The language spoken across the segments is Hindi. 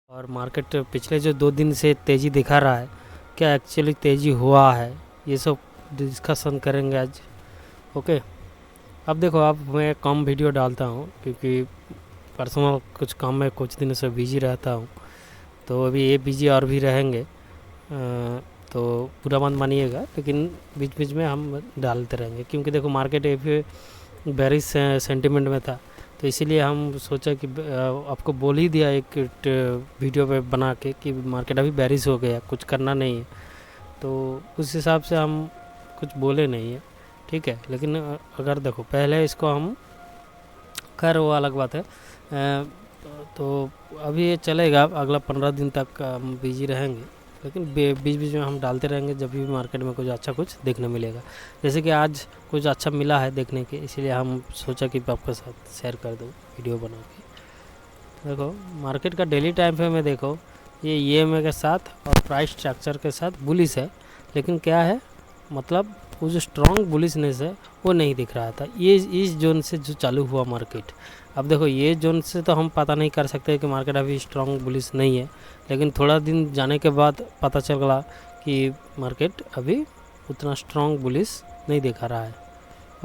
और मार्केट पिछले जो 2 दिन से तेज़ी दिखा रहा है, क्या एक्चुअली तेज़ी हुआ है, ये सब डिस्कशन करेंगे आज। ओके। अब देखो, अब मैं कम वीडियो डालता हूँ क्योंकि पर्सनल कुछ काम में कुछ दिनों से बिजी रहता हूँ, तो अभी ये बिजी और भी रहेंगे। तो पूरा मत मानिएगा, लेकिन बीच बीच में हम डालते रहेंगे क्योंकि देखो मार्केट एक बेरिश सेंटिमेंट में था, तो इसीलिए हम सोचा कि आपको बोल ही दिया एक वीडियो पे बना के कि मार्केट अभी बेरिश हो गया, कुछ करना नहीं है। तो उस हिसाब से हम कुछ बोले नहीं है, ठीक है। लेकिन अगर देखो पहले इसको हम खैर वो अलग बात है। तो अभी ये चलेगा, अगला 15 दिन तक हम बिजी रहेंगे, लेकिन बीच बीच में हम डालते रहेंगे जब भी मार्केट में कुछ अच्छा कुछ देखने मिलेगा। जैसे कि आज कुछ अच्छा मिला है देखने के, इसीलिए हम सोचा कि आपके साथ शेयर कर दूँ वीडियो बना के। देखो मार्केट का डेली टाइम फ्रेम में देखो, ये EMA के साथ और प्राइस स्ट्रक्चर के साथ बुलिश है, लेकिन क्या है मतलब वो जो स्ट्रॉन्ग बुलिशनेस है वो नहीं दिख रहा था। ये इस जोन से जो चालू हुआ मार्केट, अब देखो ये जोन से तो हम पता नहीं कर सकते कि मार्केट अभी स्ट्रॉन्ग बुलिश नहीं है, लेकिन थोड़ा दिन जाने के बाद पता चला कि मार्केट अभी उतना स्ट्रॉन्ग बुलिश नहीं दिखा रहा है।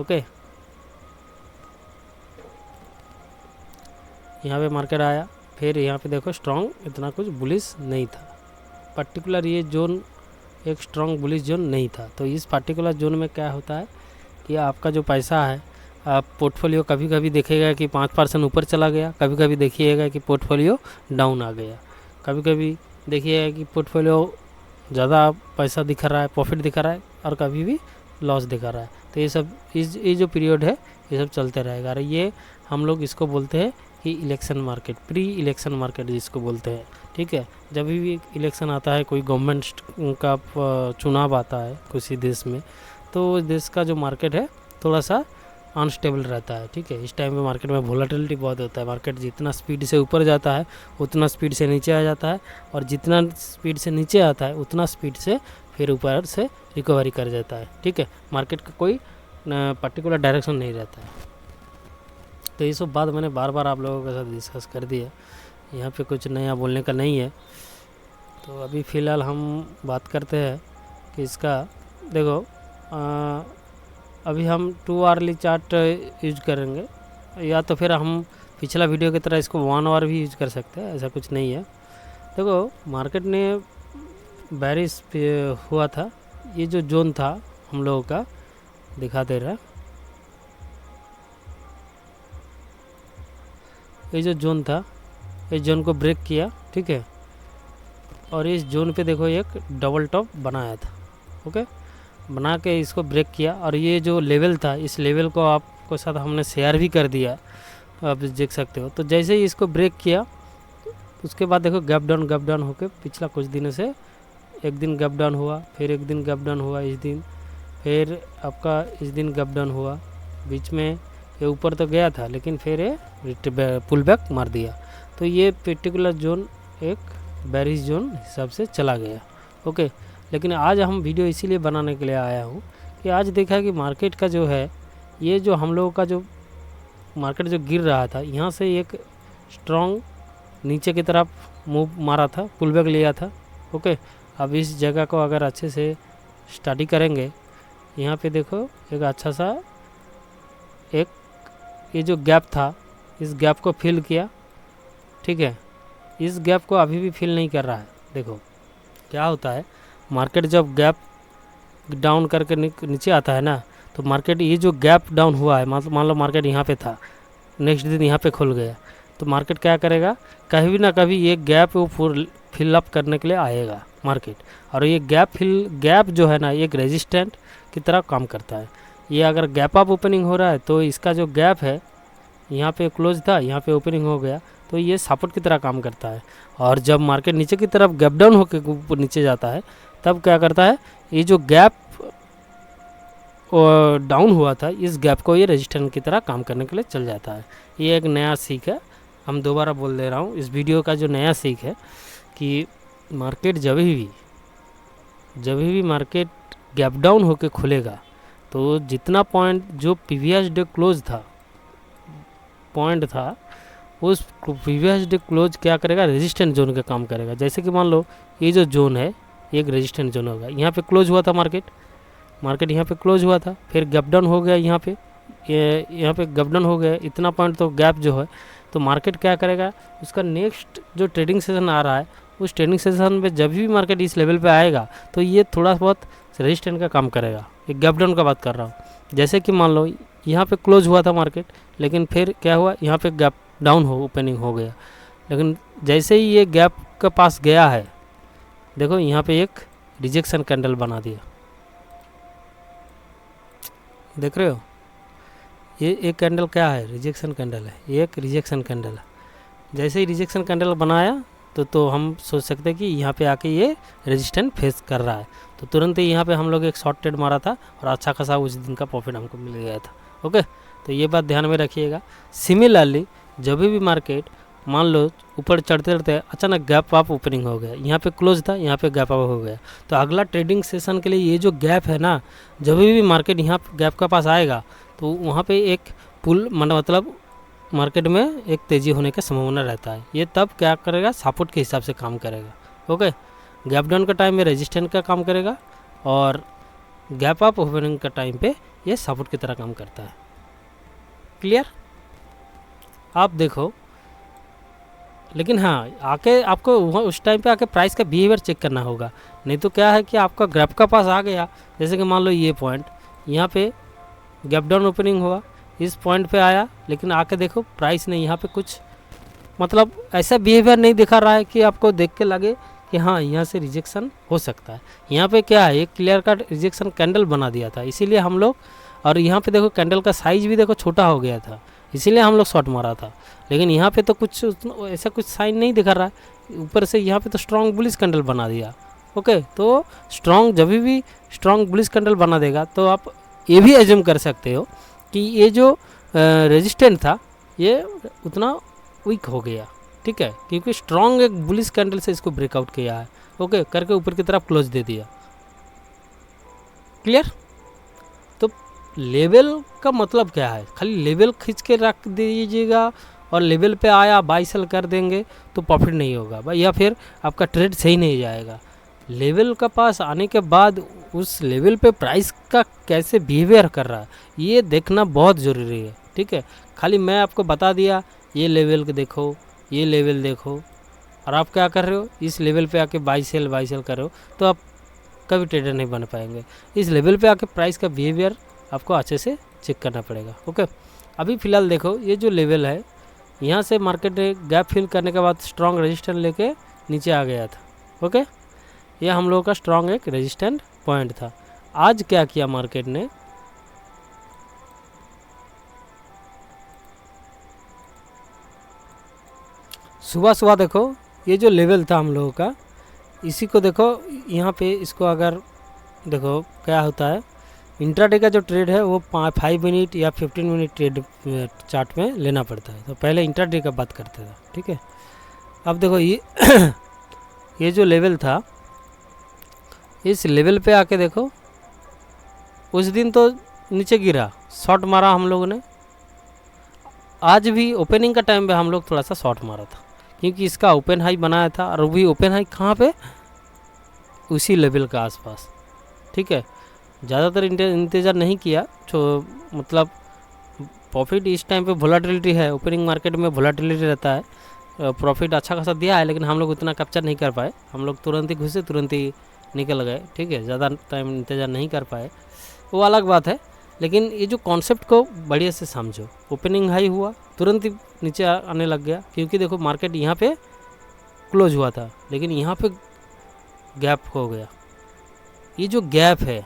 ओके, यहाँ पे मार्केट आया, फिर यहाँ पे देखो स्ट्रॉन्ग इतना कुछ बुलिश नहीं था। पर्टिकुलर ये जोन एक स्ट्रॉन्ग बुलिश जोन नहीं था। तो इस पर्टिकुलर जोन में क्या होता है कि आपका जो पैसा है, आप पोर्टफोलियो कभी कभी देखेगा कि 5% ऊपर चला गया, कभी कभी देखिएगा कि पोर्टफोलियो डाउन आ गया, कभी कभी देखिएगा कि पोर्टफोलियो ज़्यादा पैसा दिखा रहा है, प्रॉफिट दिखा रहा है, और कभी भी लॉस दिखा रहा है। तो ये सब ये जो पीरियड है ये सब चलते रहेगा। और ये हम लोग इसको बोलते हैं कि election market, pre election market जिसको बोलते हैं, ठीक है। जब भी इलेक्शन आता है, कोई गवर्नमेंट का चुनाव आता है किसी देश में, तो देश का जो मार्केट है थोड़ा सा अनस्टेबल रहता है, ठीक है। इस टाइम में मार्केट में वोलेटिलिटी बहुत होता है, मार्केट जितना स्पीड से ऊपर जाता है उतना स्पीड से नीचे आ जाता है, और जितना स्पीड से नीचे आता है उतना स्पीड से फिर ऊपर से रिकवरी कर जाता है, ठीक है। मार्केट का कोई पर्टिकुलर डायरेक्शन नहीं रहता है। तो ये सब बात मैंने बार बार आप लोगों के साथ डिस्कस कर दिया, यहाँ पे कुछ नया बोलने का नहीं है। तो अभी फ़िलहाल हम बात करते हैं कि इसका देखो अभी हम 2 आवरली चार्ट यूज करेंगे, या तो फिर हम पिछला वीडियो की तरह इसको 1 आवर भी यूज कर सकते हैं, ऐसा कुछ नहीं है। देखो मार्केट ने बेरिश हुआ था, ये जो जोन था हम लोगों का दिखा दे रहा है, ये जो जोन था इस जोन को ब्रेक किया, ठीक है। और इस जोन पे देखो एक डबल टॉप बनाया था, ओके, बना के इसको ब्रेक किया, और ये जो लेवल था इस लेवल को आपको साथ हमने शेयर भी कर दिया, आप देख सकते हो। तो जैसे ही इसको ब्रेक किया उसके बाद देखो गैप डाउन होके पिछला कुछ दिनों से एक दिन गैप डाउन हुआ, फिर एक दिन गैप डाउन हुआ, इस दिन फिर आपका इस दिन गैप डाउन हुआ, बीच में ये ऊपर तो गया था लेकिन फिर ये पुल बैक मार दिया। तो ये पर्टिकुलर जोन एक बेरिश जोन हिसाब से चला गया, ओके। लेकिन आज हम वीडियो इसीलिए बनाने के लिए आया हूँ कि आज देखा कि मार्केट का जो है, ये जो हम लोगों का जो मार्केट जो गिर रहा था, यहाँ से एक स्ट्रॉन्ग नीचे की तरफ मूव मारा था, पुल बैक लिया था, ओके। अब इस जगह को अगर अच्छे से स्टडी करेंगे, यहाँ पे देखो एक अच्छा सा एक ये जो गैप था इस गैप को फिल किया, ठीक है। इस गैप को अभी भी फिल नहीं कर रहा है। देखो क्या होता है, मार्केट जब गैप डाउन करके नीचे आता है ना, तो मार्केट ये जो गैप डाउन हुआ है, मान लो मार्केट यहाँ पे था, नेक्स्ट दिन यहाँ पे खुल गया, तो मार्केट क्या करेगा, कभी ना कभी ये गैप वो फिल अप करने के लिए आएगा मार्केट। और ये गैप जो है ना, एक रेजिस्टेंट की तरह काम करता है। ये अगर गैप अप ओपनिंग हो रहा है तो इसका जो गैप है यहाँ पे क्लोज था, यहाँ पे ओपनिंग हो गया, तो ये सपोर्ट की तरह काम करता है। और जब मार्केट नीचे की तरफ गैप डाउन होकर ऊपर नीचे जाता है, तब क्या करता है, ये जो गैप डाउन हुआ था इस गैप को ये रेजिस्टेंस की तरह काम करने के लिए चल जाता है। ये एक नया सीख है, हम दोबारा बोल दे रहा हूँ, इस वीडियो का जो नया सीख है कि मार्केट जब भी मार्केट गैप डाउन होकर खुलेगा, तो जितना पॉइंट जो प्रीवियस डे क्लोज था पॉइंट था उस प्रीवियस डे क्लोज क्या करेगा, रेजिस्टेंट जोन का काम करेगा। जैसे कि मान लो ये जो जोन है ये एक रेजिस्टेंट जोन होगा, यहाँ पे क्लोज हुआ था मार्केट यहाँ पे क्लोज हुआ था, फिर गैप डाउन हो गया यहाँ पे, यहाँ पे गैप डाउन हो गया इतना पॉइंट, तो गैप जो है तो मार्केट क्या करेगा, उसका नेक्स्ट जो ट्रेडिंग सेशन आ रहा है उस ट्रेडिंग सेशन में जब भी मार्केट इस लेवल पे आएगा तो ये थोड़ा बहुत रेजिस्टेंट का काम करेगा। एक गैप डाउन का बात कर रहा हूँ। जैसे कि मान लो यहाँ पे क्लोज हुआ था मार्केट, लेकिन फिर क्या हुआ, यहाँ पे गैप डाउन हो ओपनिंग हो गया, लेकिन जैसे ही ये गैप के पास गया है, देखो यहाँ पे एक रिजेक्शन कैंडल बना दिया, देख रहे हो, ये एक कैंडल क्या है, रिजेक्शन कैंडल है, ये एक रिजेक्शन कैंडल है। जैसे ही रिजेक्शन कैंडल बनाया तो हम सोच सकते हैं कि यहाँ पे आके ये रेजिस्टेंस फेस कर रहा है, तो तुरंत ही यहाँ पे हम लोग एक शॉर्ट ट्रेड मारा था और अच्छा खासा उस दिन का प्रॉफिट हमको मिल गया था। ओके, तो ये बात ध्यान में रखिएगा। सिमिलरली जब भी मार्केट मान लो ऊपर चढ़ते चढ़ते अचानक गैप अप ओपनिंग हो गया, यहाँ पे क्लोज था, यहाँ पे गैप अप हो गया, तो अगला ट्रेडिंग सेशन के लिए ये जो गैप है ना, जब भी मार्केट यहाँ गैप के पास आएगा तो वहाँ पे एक पुल मतलब मार्केट में एक तेज़ी होने का संभावना रहता है। ये तब क्या करेगा, सपोर्ट के हिसाब से काम करेगा। ओके, गैप डाउन का टाइम में रेजिस्टेंस का काम करेगा और गैप अप ओपनिंग का टाइम पे ये सपोर्ट की तरह काम करता है। क्लियर? आप देखो, लेकिन हाँ आके आपको उस टाइम पे आके प्राइस का बिहेवियर चेक करना होगा, नहीं तो क्या है कि आपका गैप का पास आ गया, जैसे कि मान लो ये पॉइंट यहाँ पे गैप डाउन ओपनिंग हुआ, इस पॉइंट पे आया, लेकिन आके देखो प्राइस ने यहाँ पे कुछ मतलब ऐसा बिहेवियर नहीं दिखा रहा है कि आपको देख के लगे कि हाँ यहाँ से रिजेक्शन हो सकता है। यहाँ पे क्या है, एक क्लियर कट रिजेक्शन कैंडल बना दिया था, इसीलिए हम लोग, और यहाँ पे देखो कैंडल का साइज भी देखो छोटा हो गया था, इसीलिए हम लोग शॉर्ट मारा था। लेकिन यहाँ पे तो कुछ ऐसा कुछ साइन नहीं दिखा रहा है, ऊपर से यहाँ पे तो स्ट्रॉन्ग बुलिश कैंडल बना दिया। ओके, तो स्ट्रॉन्ग जब भी स्ट्रॉन्ग बुलिश कैंडल बना देगा तो आप ये भी एज्यूम कर सकते हो कि ये जो रेजिस्टेंट था ये उतना वीक हो गया, ठीक है, क्योंकि स्ट्रॉन्ग एक बुलिश कैंडल से इसको ब्रेकआउट किया है। ओके, करके ऊपर की तरफ क्लोज दे दिया। क्लियर? तो लेवल का मतलब क्या है, खाली लेवल खींच के रख दीजिएगा और लेवल पे आया बाई सेल कर देंगे तो प्रॉफिट नहीं होगा भाई, या फिर आपका ट्रेड सही नहीं जाएगा। लेवल का पास आने के बाद उस लेवल पे प्राइस का कैसे बिहेवियर कर रहा है ये देखना बहुत ज़रूरी है, ठीक है। खाली मैं आपको बता दिया ये लेवल देखो, ये लेवल देखो, और आप क्या कर रहे हो, इस लेवल पे आके बाई सेल कर रहे हो, तो आप कभी ट्रेडर नहीं बन पाएंगे। इस लेवल पे आके प्राइस का बिहेवियर आपको अच्छे से चेक करना पड़ेगा। ओके, अभी फ़िलहाल देखो ये जो लेवल है, यहाँ से मार्केट गैप फिल करने के बाद स्ट्रॉन्ग रेजिस्टेंस लेके नीचे आ गया था। ओके, ये हम लोगों का स्ट्रॉन्ग एक रेजिस्टेंट पॉइंट था। आज क्या किया मार्केट ने, सुबह सुबह देखो ये जो लेवल था हम लोगों का, इसी को देखो यहाँ पे, इसको अगर देखो क्या होता है, इंट्राडे का जो ट्रेड है वो 5 मिनट या 15 मिनट ट्रेड चार्ट में लेना पड़ता है, तो पहले इंट्राडे का बात करते थे, ठीक है। अब देखो ये ये जो लेवल था, इस लेवल पे आके देखो उस दिन तो नीचे गिरा, शॉर्ट मारा हम लोगों ने। आज भी ओपनिंग का टाइम पे हम लोग थोड़ा सा शॉर्ट मारा था, क्योंकि इसका ओपन हाई बनाया था, और वो भी ओपन हाई कहाँ पे, उसी लेवल का आसपास, ठीक है। ज़्यादातर इंतज़ार नहीं किया, तो मतलब प्रॉफिट इस टाइम पे वोलेटिलिटी है, ओपनिंग मार्केट में वोलेटिलिटी रहता है, प्रॉफिट अच्छा खासा दिया है, लेकिन हम लोग उतना कैप्चर नहीं कर पाए, हम लोग तुरंत ही घुसे तुरंत ही निकल गए, ठीक है, ज़्यादा टाइम इंतज़ार नहीं कर पाए, वो अलग बात है। लेकिन ये जो कॉन्सेप्ट को बढ़िया से समझो, ओपनिंग हाई हुआ तुरंत ही नीचे आने लग गया, क्योंकि देखो मार्केट यहाँ पे क्लोज हुआ था, लेकिन यहाँ पे गैप हो गया। ये जो गैप है,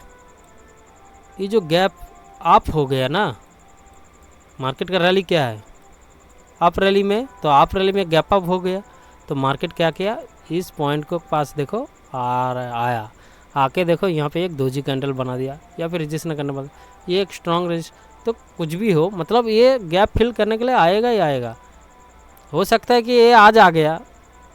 ये जो गैप अप हो गया ना, मार्केट का रैली क्या है, अप रैली में, तो अप रैली में गैप अप हो गया, तो मार्केट क्या किया, इस पॉइंट को पास देखो आया, आके देखो यहाँ पे एक दोजी कैंडल बना दिया, या फिर रेजिस्टेंस कैंडल बना, ये एक स्ट्रॉन्ग रेजिस्ट, तो कुछ भी हो, मतलब ये गैप फिल करने के लिए आएगा ही आएगा। हो सकता है कि ये आज आ गया,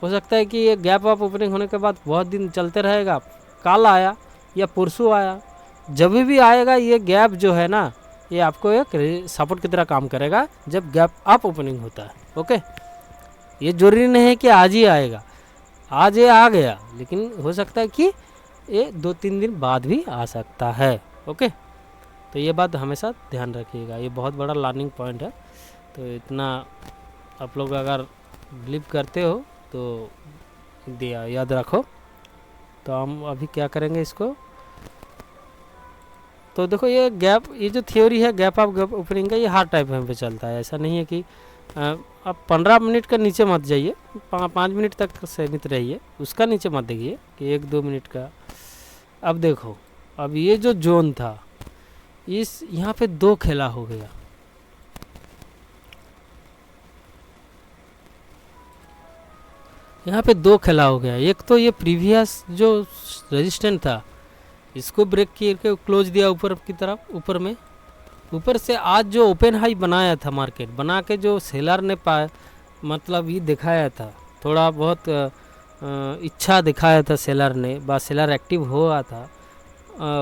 हो सकता है कि ये गैप अप ओपनिंग होने के बाद बहुत दिन चलते रहेगा, कल आया या परसों आया, जब भी आएगा ये गैप जो है ना, ये आपको एक सपोर्ट की तरह काम करेगा जब गैप अप ओपनिंग होता है। ओके। ये जरूरी नहीं है कि आज ही आएगा, आज ये आ गया, लेकिन हो सकता है कि ये 2-3 दिन बाद भी आ सकता है। ओके, तो ये बात हमेशा ध्यान रखिएगा, ये बहुत बड़ा लर्निंग पॉइंट है। तो इतना आप लोग अगर बिलीव करते हो तो दिया याद रखो। तो हम अभी क्या करेंगे इसको, तो देखो ये गैप, ये जो थ्योरी है गैप ऑफ गैप ओपनिंग का, ये हर टाइप में पे चलता है। ऐसा नहीं है कि आप 15 मिनट का नीचे मत जाइए, 5 मिनट तक सीमित रहिए, उसका नीचे मत देखिए कि 1-2 मिनट का। अब देखो, अब ये जो जोन था, इस यहाँ पे 2 खेला हो गया, यहाँ पे 2 खेला हो गया। एक तो ये प्रीवियस जो रेजिस्टेंट था इसको ब्रेक करके क्लोज दिया ऊपर की तरफ, ऊपर में, ऊपर से आज जो ओपन हाई बनाया था मार्केट, बना के जो सेलर ने पाया, मतलब ये दिखाया था थोड़ा बहुत इच्छा दिखाया था सेलर ने, बस सेलर एक्टिव हुआ था।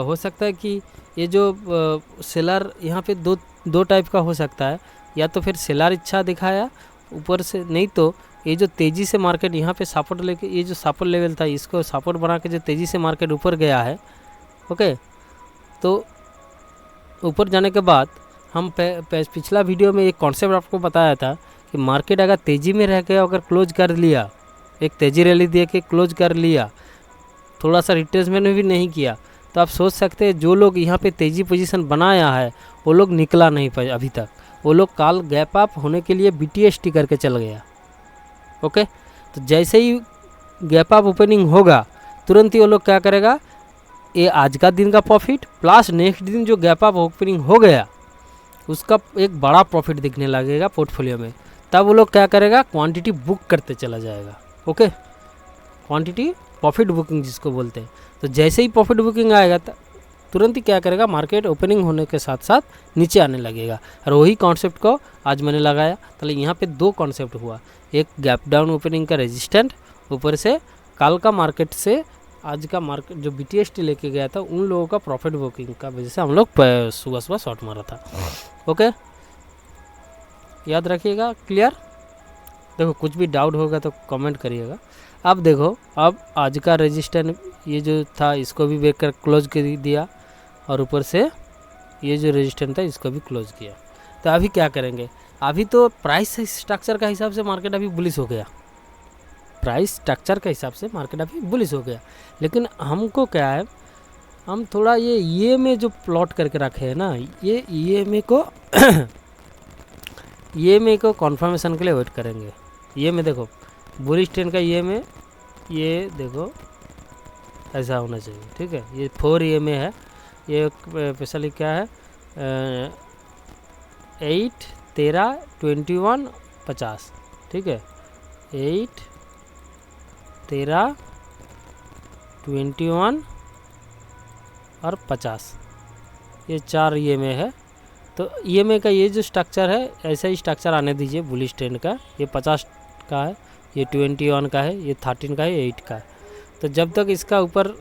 हो सकता है कि ये जो सेलर यहाँ पे दो टाइप का हो सकता है, या तो फिर सेलर इच्छा दिखाया ऊपर से, नहीं तो ये जो तेज़ी से मार्केट यहाँ पे सपोर्ट लेके, ये जो सपोर्ट लेवल था इसको सपोर्ट बना के जो तेज़ी से मार्केट ऊपर गया है। ओके, तो ऊपर जाने के बाद हम पिछला वीडियो में एक कॉन्सेप्ट आपको बताया था कि मार्केट अगर तेज़ी में रह गया, अगर क्लोज कर लिया, एक तेज़ी रैली दे के क्लोज कर लिया, थोड़ा सा रिट्रेसमेंट भी नहीं किया, तो आप सोच सकते हैं जो लोग यहाँ पे तेज़ी पोजीशन बनाया है वो लोग निकला नहीं पाए अभी तक, वो लोग काल गैप अप होने के लिए BTST करके चल गया। ओके, तो जैसे ही गैप अप ओपनिंग होगा तुरंत ही वो लोग क्या करेगा, ये आज का दिन का प्रॉफिट प्लस नेक्स्ट दिन जो गैप अप ओपनिंग हो गया उसका एक बड़ा प्रॉफिट दिखने लगेगा पोर्टफोलियो में। तब वो लोग क्या करेगा, क्वांटिटी बुक करते चला जाएगा। ओके, क्वांटिटी प्रॉफिट बुकिंग जिसको बोलते हैं। तो जैसे ही प्रॉफिट बुकिंग आएगा तुरंत ही क्या करेगा, मार्केट ओपनिंग होने के साथ साथ नीचे आने लगेगा। और वही कॉन्सेप्ट को आज मैंने लगाया। तो यहाँ पे 2 कॉन्सेप्ट हुआ, एक गैप डाउन ओपनिंग का रेजिस्टेंट, ऊपर से कल का मार्केट से आज का मार्केट जो BTST लेके गया था उन लोगों का प्रॉफिट बुकिंग का वजह से हम लोग सुबह शॉर्ट मारा था। ओके, याद रखिएगा, क्लियर। देखो कुछ भी डाउट होगा तो कमेंट करिएगा। अब देखो, अब आज का रेजिस्टेंट ये जो था इसको भी ब्रेक कर क्लोज कर दिया, और ऊपर से ये जो रेजिस्टेंट था इसको भी क्लोज किया। तो अभी क्या करेंगे, अभी तो प्राइस स्ट्रक्चर का हिसाब से मार्केट अभी बुलिश हो गया, प्राइस स्ट्रक्चर के हिसाब से मार्केट अभी बुलिश हो गया। लेकिन हमको क्या है, हम थोड़ा ये EMA जो प्लॉट करके रखे हैं ना, ये EMA को कॉन्फर्मेशन के लिए वेट करेंगे। EMA देखो, बुलिश ट्रेंड का EMA, ये देखो ऐसा होना चाहिए, ठीक है। ये 4 EMA है, ये स्पेशली क्या है, 8, 13, 21, 50, ठीक है। 8, 13, 21 और 50, ये 4 EMA है। तो EMA का ये जो स्ट्रक्चर है ऐसा ही स्ट्रक्चर आने दीजिए बुलिश ट्रेंड का। ये 50 का है, ये 21 का है, ये 13 का है, ये 8 का है। तो जब तक इसका ऊपर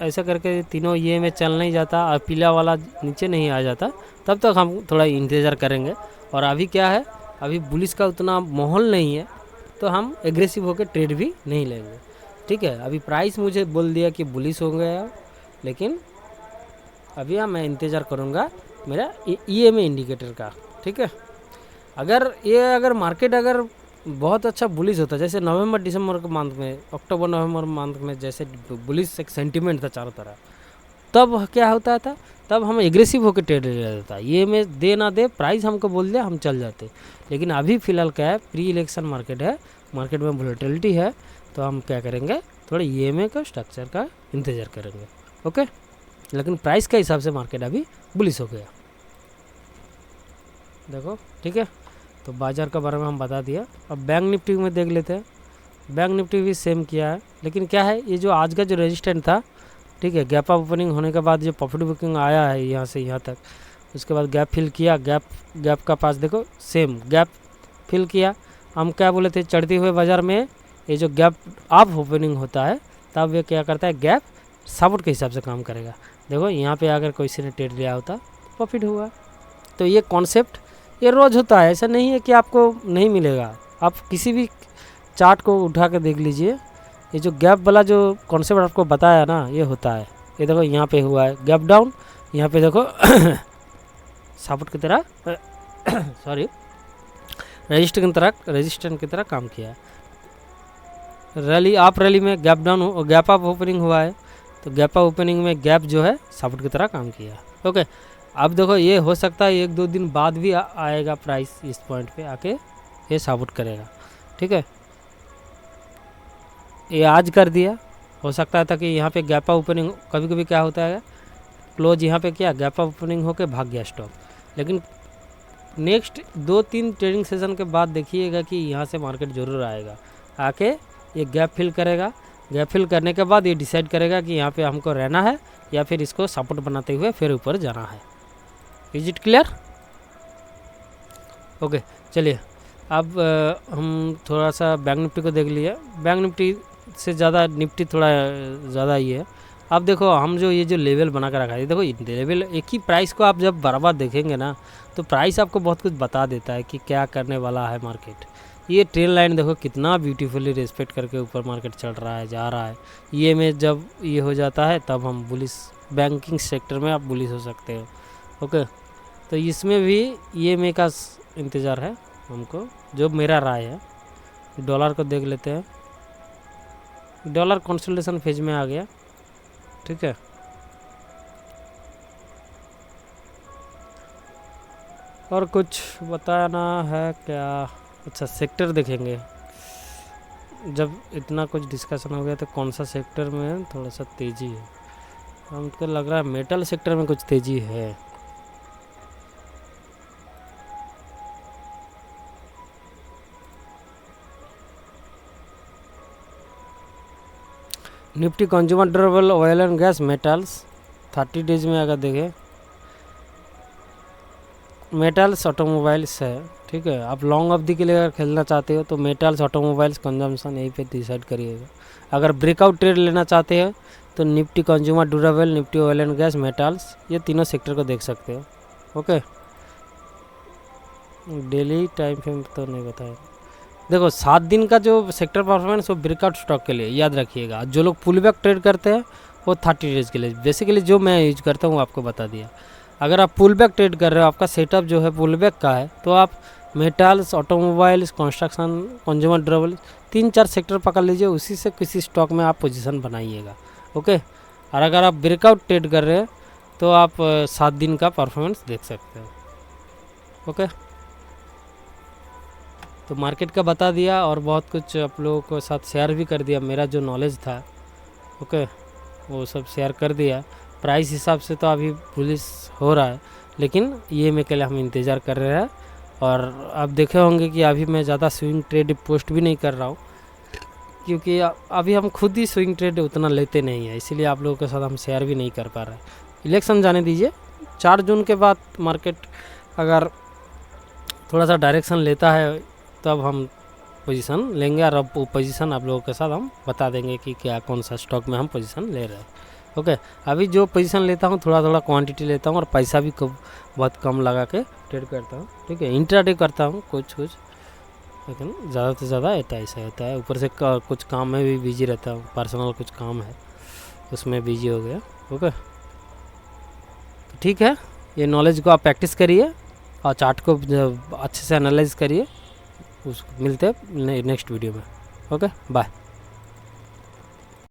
ऐसा करके तीनों EMA चल नहीं जाता और पीला वाला नीचे नहीं आ जाता, तब तक हम थोड़ा इंतज़ार करेंगे। और अभी क्या है, अभी बुलिश का उतना माहौल नहीं है, तो हम एग्रेसिव होकर ट्रेड भी नहीं लेंगे, ठीक है। अभी प्राइस मुझे बोल दिया कि बुलिश हो गया, लेकिन अभी मैं इंतज़ार करूँगा मेरा EMA इंडिकेटर का, ठीक है। अगर मार्केट अगर बहुत अच्छा बुलिश होता, जैसे नवंबर दिसंबर के मंथ में, अक्टूबर नवंबर मंथ में जैसे बुलिश एक सेंटिमेंट था चारों तरफ, तब क्या होता था, तब हम एग्रेसिव होकर ट्रेड ले लेता। EMA दे ना दे, प्राइस हमको बोल दिया हम चल जाते। लेकिन अभी फ़िलहाल क्या है, प्री इलेक्शन मार्केट है, मार्केट में वोलेटिलिटी है, तो हम क्या करेंगे, थोड़ा EMA का स्ट्रक्चर का इंतज़ार करेंगे। ओके, लेकिन प्राइस के हिसाब से मार्केट अभी बुलिश हो गया, देखो, ठीक है। तो बाज़ार के बारे में हम बता दिया। अब बैंक निफ्टी में देख लेते हैं। बैंक निफ्टी भी सेम किया है, लेकिन क्या है, ये जो आज का जो रेजिस्टेंट था, ठीक है, गैप अप ओपनिंग होने के बाद जो प्रॉफिट बुकिंग आया है यहाँ से यहाँ तक, उसके बाद गैप फिल किया, गैप का पास देखो सेम गैप फिल किया। हम क्या बोले थे, चढ़ते हुए बाज़ार में ये जो गैप अप ओपनिंग होता है तब ये क्या करता है, गैप सपोर्ट के हिसाब से काम करेगा। देखो यहाँ पे अगर किसी ने ट्रेड लिया होता प्रॉफिट हुआ। तो ये कॉन्सेप्ट ये रोज़ होता है, ऐसा नहीं है कि आपको नहीं मिलेगा। आप किसी भी चार्ट को उठा के देख लीजिए, ये जो गैप वाला जो कॉन्सेप्ट आपको बताया ना, ये होता है। ये देखो यहाँ पे हुआ है गैप डाउन, यहाँ पे देखो सपोर्ट की तरह सॉरी रेजिस्टेंट की तरह काम किया है। रैली में gap down gap up opening हुआ है, तो गैप अप ओपनिंग में गैप जो है सपोर्ट की तरह काम किया है। ओके, अब देखो ये हो सकता है 1-2 दिन बाद भी आएगा प्राइस इस पॉइंट पे आके ये सपोर्ट करेगा, ठीक है। ये आज कर दिया, हो सकता था कि यहाँ पे गैप अप ओपनिंग, कभी कभी क्या होता है क्लोज यहाँ पे क्या गैप अप ओपनिंग होके भाग गया स्टॉक, लेकिन नेक्स्ट 2-3 ट्रेडिंग सेशन के बाद देखिएगा कि यहाँ से मार्केट जरूर आएगा, आके ये गैप फिल करेगा। गैप फिल करने के बाद ये डिसाइड करेगा कि यहाँ पे हमको रहना है या फिर इसको सपोर्ट बनाते हुए फिर ऊपर जाना है। Is it clear? ओके, चलिए अब हम थोड़ा सा बैंक निफ्टी को देख लिए। बैंक निफ्टी से ज़्यादा निफ्टी थोड़ा ज़्यादा ही है। अब देखो हम जो ये जो लेवल बना कर रखा है, देखो लेवल एक ही प्राइस को आप जब बराबर देखेंगे ना, तो प्राइस आपको बहुत कुछ बता देता है कि क्या करने वाला है मार्केट। ये ट्रेल लाइन देखो कितना ब्यूटीफुली रेस्पेक्ट करके ऊपर मार्केट चल रहा है, जा रहा है। ये में जब ये हो जाता है तब हम बुलिश, बैंकिंग सेक्टर में आप बुलिश हो सकते हो। ओके, तो इसमें भी ये में का इंतज़ार है हमको, जो मेरा राय है। डॉलर को देख लेते हैं, डॉलर कंसोलिडेशन फेज में आ गया, ठीक है। और कुछ बताना है क्या? अच्छा, सेक्टर देखेंगे। जब इतना कुछ डिस्कशन हो गया तो कौन सा सेक्टर में थोड़ा सा तेज़ी है? हमको लग रहा है मेटल सेक्टर में कुछ तेज़ी है। Nifty consumer durable, oil and gas, metals 30 days में अगर देखें, मेटल्स ऑटोमोबाइल्स है, ठीक है। आप लॉन्ग अवधि के लिए अगर खेलना चाहते हो तो मेटल्स, ऑटोमोबाइल्स, कंजम्पशन यहीं पे डिसाइड करिएगा। अगर ब्रेकआउट ट्रेड लेना चाहते हो तो Nifty consumer durable, Nifty oil and gas, metals, ये तीनों सेक्टर को देख सकते हो। ओके, डेली टाइम फ्रेम तो नहीं बताया। देखो 7 दिन का जो सेक्टर परफॉर्मेंस वो ब्रेकआउट स्टॉक के लिए याद रखिएगा। जो लोग पुल बैक ट्रेड करते हैं वो 30 डेज के लिए, बेसिकली जो मैं यूज करता हूँ आपको बता दिया। अगर आप पुल बैक ट्रेड कर रहे हो, आपका सेटअप जो है पुल बैक का है, तो आप metals, automobiles, construction, consumer durable 3-4 sector पकड़ लीजिए, उसी से किसी स्टॉक में आप पोजीशन बनाइएगा। ओके, और अगर आप ब्रेकआउट ट्रेड कर रहे हैं तो आप 7 दिन का परफॉर्मेंस देख सकते हो। ओके, तो मार्केट का बता दिया और बहुत कुछ आप लोगों को साथ शेयर भी कर दिया, मेरा जो नॉलेज था। ओके, वो सब शेयर कर दिया। प्राइस हिसाब से तो अभी पुलिस हो रहा है, लेकिन ये में के लिए हम इंतज़ार कर रहे हैं। और आप देखे होंगे कि अभी मैं ज़्यादा स्विंग ट्रेड पोस्ट भी नहीं कर रहा हूँ, क्योंकि अभी हम खुद ही स्विंग ट्रेड उतना लेते नहीं हैं, इसीलिए आप लोगों के साथ हम शेयर भी नहीं कर पा रहे हैं। इलेक्शन जाने दीजिए, 4 जून के बाद मार्केट अगर थोड़ा सा डायरेक्शन लेता है तब हम पोजीशन लेंगे, और अब पोजीशन आप लोगों के साथ हम बता देंगे कि क्या कौन सा स्टॉक में हम पोजीशन ले रहे हैं। ओके, अभी जो पोजीशन लेता हूँ थोड़ा थोड़ा क्वांटिटी लेता हूँ और पैसा भी बहुत कम लगा के ट्रेड करता हूँ, ठीक है। इंट्राडे करता हूँ कुछ, लेकिन ज़्यादा से ज़्यादा ऐसा होता है। ऊपर से कुछ काम में भी बिजी रहता हूँ, पर्सनल कुछ काम है उसमें बिजी हो गया। ओके, तो ठीक है, ये नॉलेज को आप प्रैक्टिस करिए और चार्ट को अच्छे से एनालाइज करिए। मिलते हैं नेक्स्ट वीडियो में। Okay, bye.